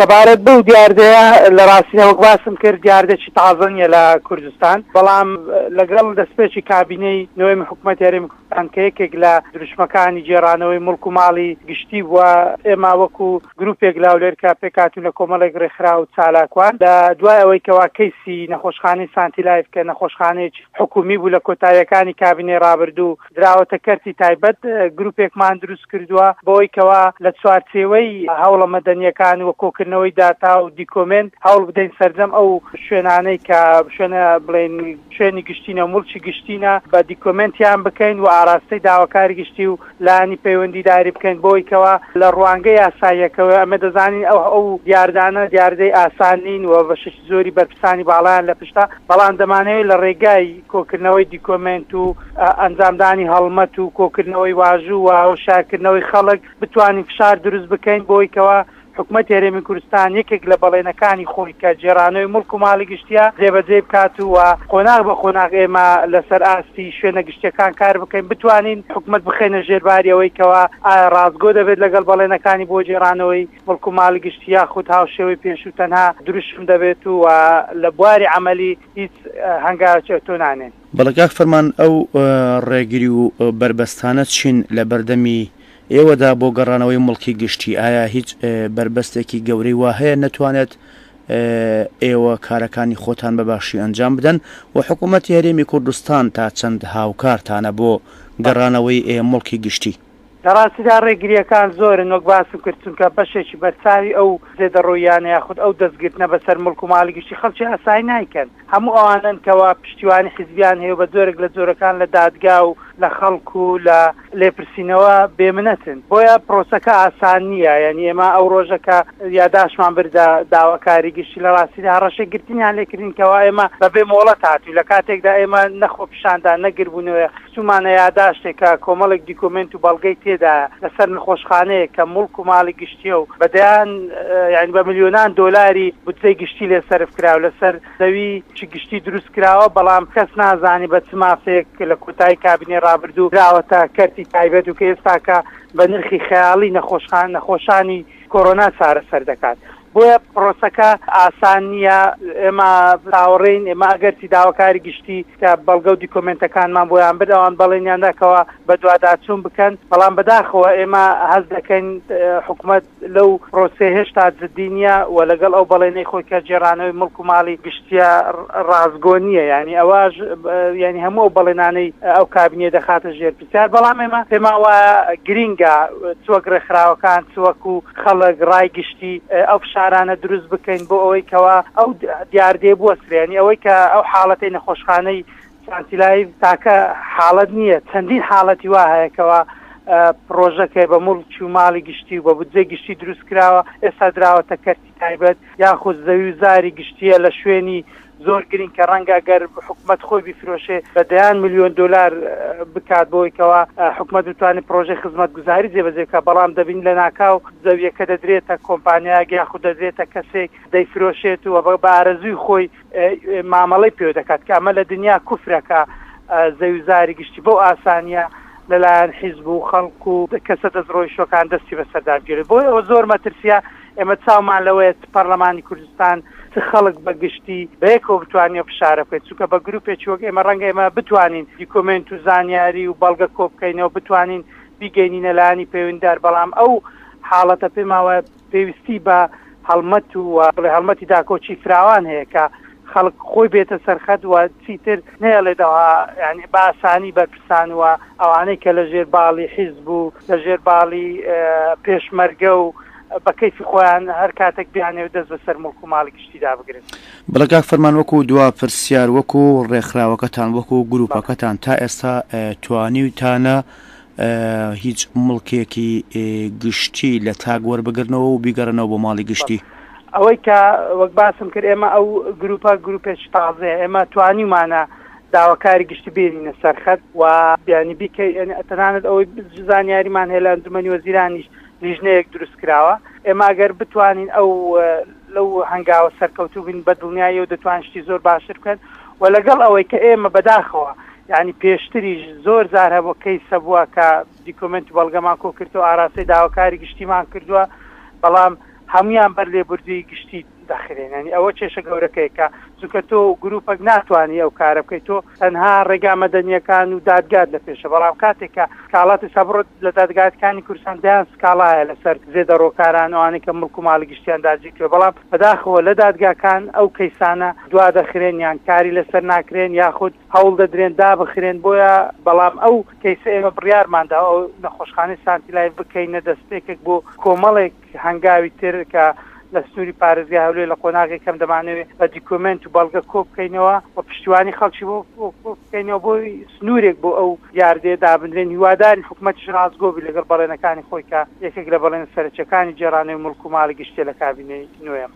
سەبارەت بەو دیاردەیە لە ڕاستیەوە باسم کرد دیاردێکی تازەنیە لە کوردستان بەڵام لەگەڵ دەستپێکی کابینەی نوێی حکوومەت یاریمی کوردستان کە یەکێک لە دروشمەکانی جێرانەوەی مڵک و ماڵی گشتی بووە ئێمە وەکو گروپێک لاولێرکە پێکاتون لە کۆمەڵێک ڕێکخرا و چالاکوان لە دوای ئەوەی کەوا کەیسی نەخۆشخانەی سانتیلایف کە نەخۆشخانەیەکی حکومی بوو لە کۆتاییەکانی کابینەی ڕابردوو دراوەتە کەرتی تایبەت گروپێکمان دروست کردووە بۆی کەوا لە چوارچێوەی هەوڵە مەدەنیەکان و کۆکردنەوەی داتا و دیکۆمنت هەوڵ بدەین سەرجەم ئەو شوێنانەی کە شوێنە بڵێن شوێنی گشتینە و مڵکی گشتینە بە دیکۆمنتیان بکەین و ئاراستەی داواکاری گشتی و لانی پەیوەندیداری بکەین بۆی کەوا لە ڕوانگەی ئاساییەکەوە ئەمە دەزانین ئەو دیاردانە دیاردەی ئاسانین و بەشێکی زۆری بەرپرسانی باڵیان لە پشتا بەڵام دەمانەوێت لە ڕێگای کۆکردنەوەی دیکۆمنت و ئەنجامدانی هەڵمەت و کۆکردنەوەی واژوو و شارکردنەوەی خەڵک بتوانین فشار دروست بکەین بۆی کەوا حکوومەت یاریمی کوردستان یەکێک لە بەڵێنەکانی خۆی کە جێرانەوەی مڵک و ماڵی گشتیە جێبەجێ بکات و قۆناغ بە قۆناغ ئێمە لەسەر ئاستی شوێنە گشتیەکان کار بکەین بتوانین حکوومەت بخێنە ژێرباریەوەی کەوا ڕازگۆ دەبێت لەگەڵ بەڵێنەکانی بۆ جێرانەوەی مڵک و ماڵی گشتی یاخود هاوشێوەی پێش و تەنها دروشم دەبێت و لە بواری عملی هیچ هەنگاوێتۆ نانێن. بەڵگاک فەرمان ئەو ڕێگیری و بربەستانە چین لە بەردەمی ئێوەدا بۆ گەڕانەوەی مڵکی گشتی ئایا هیچ بربەستێکی گەورەی وا هەیە نەتوانێت ئێوە کارەکانی خۆتان بەباشی ئەنجام بدەن و حکوومەت یاریمی کوردستان تا چەند هاوکارتانە بۆ گەڕانەوەی مڵکی گشتی؟ لەڕاستیدا ڕێگریەکان زۆرن وەک باسم کرد چونکە بەشێکی بەرچاوی ئەو زێدەڕۆیانە یاخود ئەو دەستگرتنە بەسەر مڵک و ماڵی گشتی خەڵکی ئاسایی نایکەن هەموو ئەوانن کەوا پشتیوانی حیزبیان هەیە بە زۆرێک لە جۆرەکان لە دادگا و لە خەڵکو و لە لێپرسینەوە بێمنەتن بۆیە پرۆسەکە ئاسان نییە یعنی ئێمە ئەو ڕۆژەکە یاداشمان بردا داواکاری گشتی لە ڕاستیدا ڕەشە گرتنیان لێکردین کەوا ئێمە بەبێ مۆڵەت هاتووی لە کاتێکدا ئێمە نەخۆ پیشاندا نەگربوونەوە چوومانە یاداشتێکە کۆمەڵێک دیکۆمنت و بەڵگەی تێدا لەسەر نەخۆشخانەیە کە مڵک و ماڵی گشتیە و بەدەیان یعنی بە ملیۆنان دۆلاری بودجەی گشتی لێ سەرف کراوە لەسەر زەوی چی گشتی دروست کراوە بەڵام کەس نازانی بە چ مافێک لە کۆتایی کابینێ ڕابردوو راوەتە کەرتی تایبەت و کە ئێستاکە بە نرخی خەیاڵی نەخۆشانی کۆرۆنا چارەسەر دەکات بۆیە پرۆسەکە ئاسان نییە ئێمە باوەڕێین ئێمە ئەگەرتی داواکاری گشتی کە بەڵگە و دیکۆمنتەکانمان بۆیان بدەوان بەڵێنیانداکەوە بە دوواداچوون بکەن بەڵام بەداخەوە ئێمە هەز دەکەین حکوومەت لەو پرۆسێ هێشتا جددی نییە و لەگەڵ ئەو بەڵێنەی خۆی کە جێرانەوەی مڵک و ماڵی گشتیە ڕازگۆ نییە یعنی ئەوەش یعنی هەموو بەڵێنانەی ئەو کابینێ دەخاتە ژێر پرسیار بەڵام ئێمە پێما وایە گرینگە چوەک ڕێکخراوەکان چوەکو خەڵک ڕای گشتی ئەو شارانە دروست بکەین بۆ ئەوەی کەوا ئەو دیاردێ بوەسرێنی ئەوەی کە ئەو حاڵەتەی نەخۆشخانەی سانتیلایف تاکە حاڵەت نییە چەندین حاڵەتی وا هەیەکەوە پرۆژەکە بە مڵکی و ماڵی گشتی و بە بودجەی گشتی دروست کراوە ئێستا دراوەتە کەرتی تایبەت یاخود زەوی و زاری گشتیە لە شوێنی زۆر گرین کە ڕەنگە گەر حکوومەت خۆی بیفرۆشێ بە دەیان ملیۆن دلار بکات بۆی کەوا حکوومەت بتوانێت پرۆژەی خزمەتگوزاری جێبەجێ بکات بەڵام دەبین لە ناکاو زەویەکە دەدرێتە کۆمپانیایەک یاخود دەدرێتە کەسێک دەیفرۆشێت و بە ئارەزووی خۆی مامەڵەی پێ دەکات کە ئەمە لە دنیا کوفرەکە زەوی زاری گشتی بەو ئاسانیە لەلایەن حیزب و خەڵک و کەسە دەستڕۆی شۆکان دەستی بەسەردابگیرێت بۆی ئەوە زۆر مەترسیە ئێمە چاومان لەوەیە پەرلەمانی کوردستان خەڵک بەگشتی بەیەکەوە بتوانێت فشارە بکەیت چونکە بە گروپێکی وەک ئێمە ڕەنگە ئێمە بتوانین دیکۆمنت و زانیاری و بەڵگە کۆ بکەینەوە بتوانین بیگەینینە لایەنی پەیوەندیدار بەڵام ئەو حاڵەتە پێماوە پێویستی بە هەڵمەت و هەڵمەتی داکۆچی فراوان هەیە کە خەڵک خۆی بێتە سەرخەت و چیتر نێڵێتەوە ینی باسانی بەرپرسان وە ئەوانەی کە لە ژێر باڵی حیزب و لە ژێر باڵی پێشمەرگە و بە کەیفی خۆیان هەر کاتێک بیانێ دەست بەسەر مڵک و ماڵی گشتیدا بگرن. بەڵگاک فەرمان وەکو دوا پرسیار وەکو ڕێکخراوەکەتان وەکو گروپەکەتان تا ئێستا توانیتانە هیچ مڵکێکی گشتی لە تاگ وەربگرنەوە و بیگەڕنەوە بۆ ماڵی گشتی؟ ئەوەی کە وەک باسم کرد ئێمە ئەو گروپە گروپێکی تازەیە ئێمە توانیمانە داواکاری گشتی بێنینە سەرخەت و بیانی بیکەی تەنانەت ئەوەی زانیاریمان هەیە لە ئەنجومەنی وەزیرانیش لیژنەیەک دروست کراوە ئێمە ئەگەر بتوانین ئەو لەو هەنگاوە سەرکەوتوو بین بە دڵنیایی و دەتوان شتی زۆر باشتر بکەن و لەگەڵ ئەوەی کە ئێمە بەداخەوە یعنی پێشتریش زۆر جار هەبوو کەیسە بووە کە دیکۆمنت بەڵگەمان کۆ کردەوە ئاراستەی داواکاری گشتیمان کردووە بەڵام هەمویان بەر لێبوردووی گشتی دەخرێنانی ئەوە کێشە گەورەکەیکە چونکە تۆ گروپەك ناتوانانی ئەو کارە بکەیت تۆ تەنها ڕێگا مەدەنیەکان و دادگات لە پێشە بەڵام کاتێکە کاڵاتی سەبڕۆت لە دادگاتەکانی کوردستان دایان سکاڵایە لەسەر زێدەڕۆکاران ئەوانەی کە مڵک و ماڵی گشتیان داگیرکرێ بەڵام بەداخەوە لە دادگاکان ئەو کەیسانە دوا دەخرێن یان کاری لەسەر ناکرێن یاخود هەوڵ دەدرێن دابخرێن بۆیە بەڵام ئەو کەیسە ئێمە بڕیارماندا ئەو نەخۆشخانەی سانتیلای بکەینە دەستپێکێک بۆ کۆمەڵێک هەنگاوی تر کە لە سنووری پارێزگای هەولێر لە قۆناغی کەم دەمانەوێت بە دیکۆمنت و بەڵگە کۆ بکەینەوە بە پشتیوانی خەڵکی بۆ بکەینەوە بۆی سنوورێک بۆ ئەو یاردێ دابدرێن هیواداری حکوومەتیش ڕازگۆبی لەگەڵ بەڵێنەکانی خۆی کە یەکێک لە بەڵێنە سەرچەکانی جێرانەوەی مڵک و ماڵی گشتێ لە کابینەی نوێم.